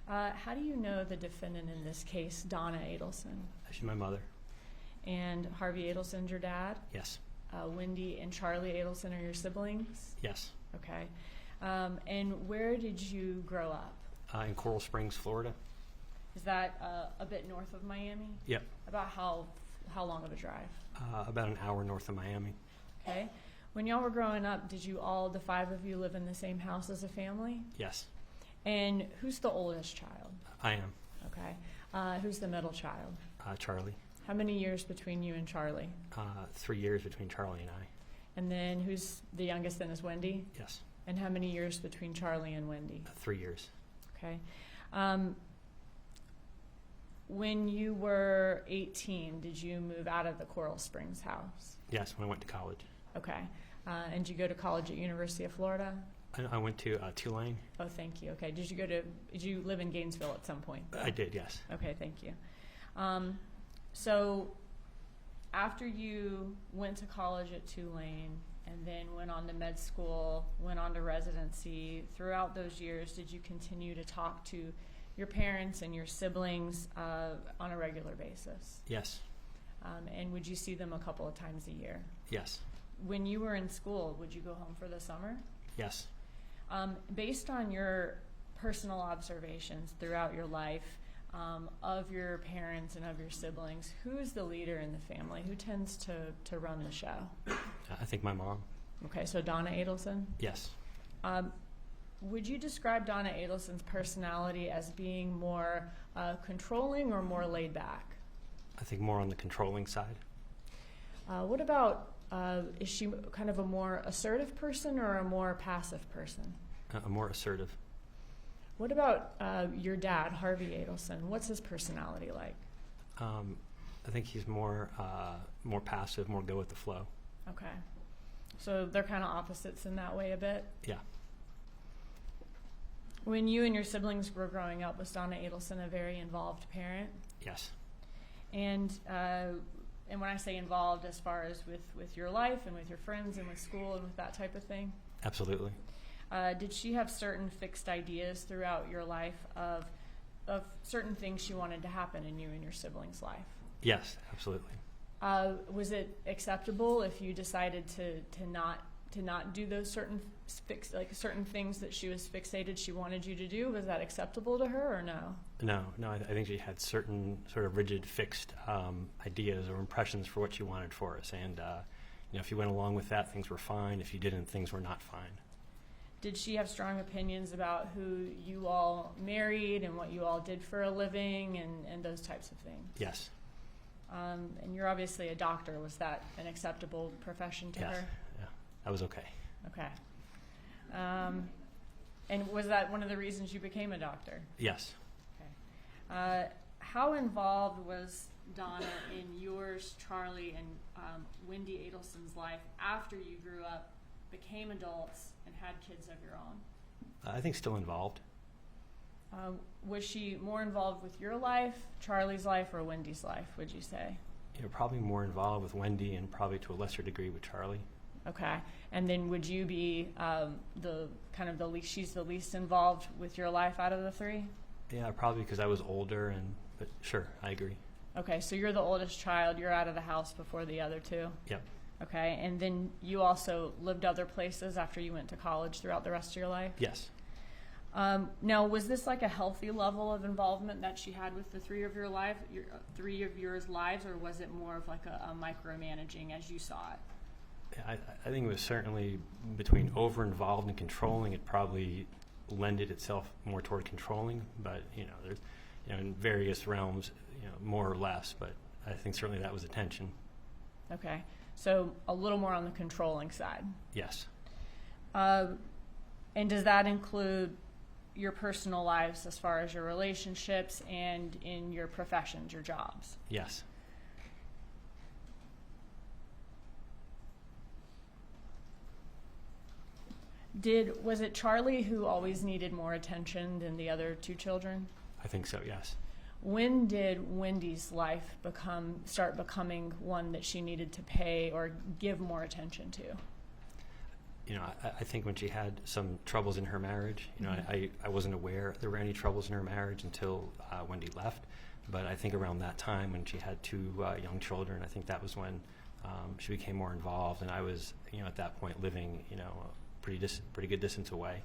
How do you know the defendant in this case, Donna Adelson? She's my mother. And Harvey Adelson's your dad? Yes. Wendy and Charlie Adelson are your siblings? Yes. Okay. And where did you grow up? In Coral Springs, Florida. Is that a bit north of Miami? Yep. About how long of a drive? About an hour north of Miami. Okay. When y'all were growing up, did you all, the five of you, live in the same house as a family? Yes. And who's the oldest child? I am. Okay. Who's the middle child? Charlie. How many years between you and Charlie? 3 years between Charlie and I. And then who's the youngest then is Wendy? Yes. And how many years between Charlie and Wendy? 3 years. Okay. When you were 18, did you move out of the Coral Springs house? Yes, when I went to college. Okay. And did you go to college at University of Florida? I went to Tulane. Oh, thank you. Okay. Did you live in Gainesville at some point? I did, yes. Okay, thank you. So after you went to college at Tulane and then went on to med school, went on to residency, throughout those years, did you continue to talk to your parents and your siblings on a regular basis? Yes. And would you see them a couple of times a year? Yes. When you were in school, would you go home for the summer? Yes. Based on your personal observations throughout your life, of your parents and of your siblings, who is the leader in the family? Who tends to run the show? I think my mom. Okay, so Donna Adelson? Yes. Would you describe Donna Adelson's personality as being more controlling or more laid back? I think more on the controlling side. What about, is she kind of a more assertive person or a more passive person? A more assertive. What about your dad, Harvey Adelson? What's his personality like? I think he's more passive, more go with the flow. Okay. So they're kind of opposites in that way a bit? Yeah. When you and your siblings were growing up, was Donna Adelson a very involved parent? Yes. And when I say involved, as far as with your life and with your friends and with school and with that type of thing? Absolutely. Did she have certain fixed ideas throughout your life of certain things she wanted to happen in you and your siblings' life? Yes, absolutely. Was it acceptable if you decided to not do those certain things that she was fixated she wanted you to do? Was that acceptable to her or no? No. I think she had certain sort of rigid, fixed ideas or impressions for what she wanted for us, and if you went along with that, things were fine. If you didn't, things were not fine. Did she have strong opinions about who you all married and what you all did for a living and those types of things? Yes. And you're obviously a doctor. Was that an acceptable profession to her? Yeah, that was okay. Okay. And was that one of the reasons you became a doctor? Yes. Okay. How involved was Donna in yours, Charlie, and Wendy Adelson's life after you grew up, became adults, and had kids of your own? I think still involved. Was she more involved with your life, Charlie's life, or Wendy's life, would you say? Probably more involved with Wendy and probably to a lesser degree with Charlie. Okay. And then would you be she's the least involved with your life out of the three? Yeah, probably because I was older, but sure, I agree. Okay, so you're the oldest child. You're out of the house before the other two? Yep. Okay, and then you also lived other places after you went to college throughout the rest of your life? Yes. Now, was this like a healthy level of involvement that she had with the three of your lives, or was it more of like a micromanaging as you saw it? I think it was certainly between over-involved and controlling. It probably lended itself more toward controlling, but there's in various realms, more or less. But I think certainly that was the tension. Okay, so a little more on the controlling side. Yes. And does that include your personal lives as far as your relationships and in your professions, your jobs? Yes. Was it Charlie who always needed more attention than the other two children? I think so, yes. When did Wendy's life start becoming one that she needed to pay or give more attention to? I think when she had some troubles in her marriage, I wasn't aware there were any troubles in her marriage until Wendy left. But I think around that time when she had two young children, I think that was when she became more involved, and I was, at that point living, a pretty good distance away.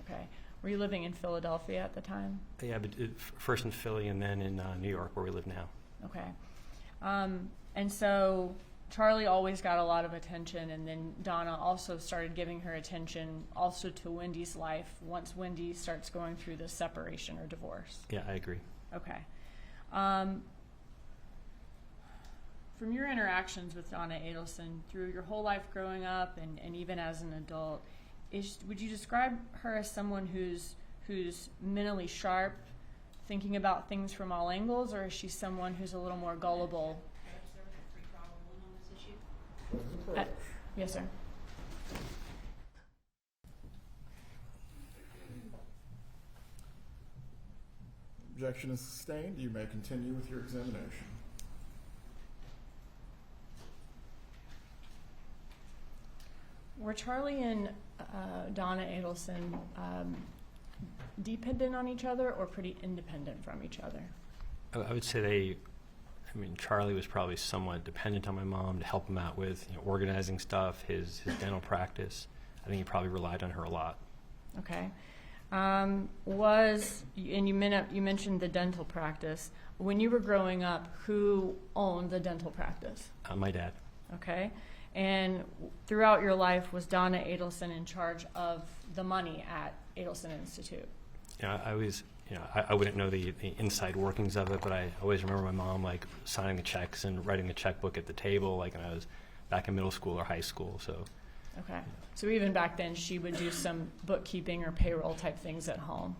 Okay. Were you living in Philadelphia at the time? Yeah, but first in Philly and then in New York, where we live now. Okay. And so Charlie always got a lot of attention, and then Donna also started giving her attention also to Wendy's life once Wendy starts going through the separation or divorce. Yeah, I agree. Okay. From your interactions with Donna Adelson through your whole life growing up and even as an adult, would you describe her as someone who's mentally sharp, thinking about things from all angles, or is she someone who's a little more gullible? Yes, sir. Objection is sustained. You may continue with your examination. Were Charlie and Donna Adelson dependent on each other or pretty independent from each other? I would say Charlie was probably somewhat dependent on my mom to help him out with organizing stuff, his dental practice. I think he probably relied on her a lot. Okay. You mentioned the dental practice. When you were growing up, who owned the dental practice? My dad. Okay. And throughout your life, was Donna Adelson in charge of the money at Adelson Institute? I always, I wouldn't know the inside workings of it, but I always remember my mom signing the checks and writing the checkbook at the table, when I was back in middle school or high school. So. Okay. So even back then, she would do some bookkeeping or payroll type things at home.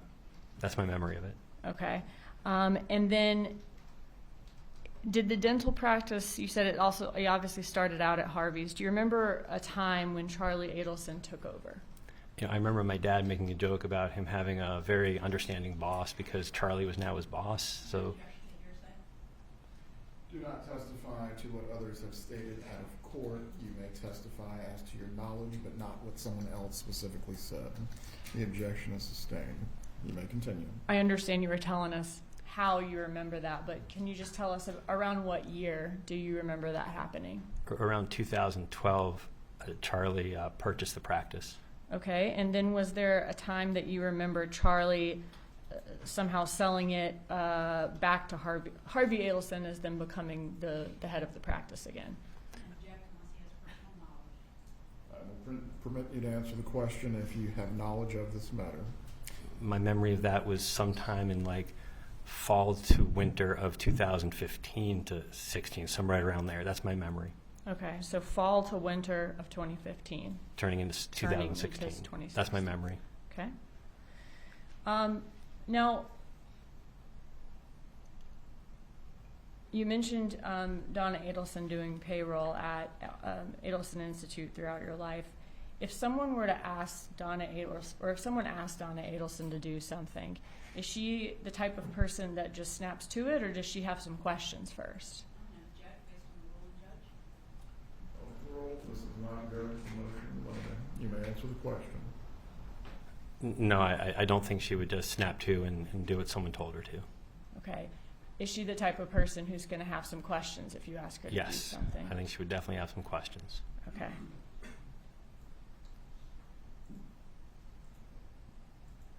That's my memory of it. Okay. And then did the dental practice, you said it obviously started out at Harvey's. Do you remember a time when Charlie Adelson took over? I remember my dad making a joke about him having a very understanding boss because Charlie was now his boss. So. Do not testify to what others have stated out of court. You may testify as to your knowledge, but not what someone else specifically said. The objection is sustained. You may continue. I understand you were telling us how you remember that, but can you just tell us around what year do you remember that happening? Around 2012, Charlie purchased the practice. Okay, and then was there a time that you remember Charlie somehow selling it back to Harvey Adelson as then becoming the head of the practice again? I will permit you to answer the question if you have knowledge of this matter. My memory of that was sometime in fall to winter of 2015 to 16, somewhere right around there. That's my memory. Okay, so fall to winter of 2015. Turning into 2016. That's my memory. Okay. Now, you mentioned Donna Adelson doing payroll at Adelson Institute throughout your life. If someone were to ask Donna Adelson, or if someone asked Donna Adelson to do something, is she the type of person that just snaps to it, or does she have some questions first? This is not good. You may answer the question. No, I don't think she would just snap to and do what someone told her to. Okay. Is she the type of person who's going to have some questions if you ask her to do something? Yes, I think she would definitely have some questions. Okay.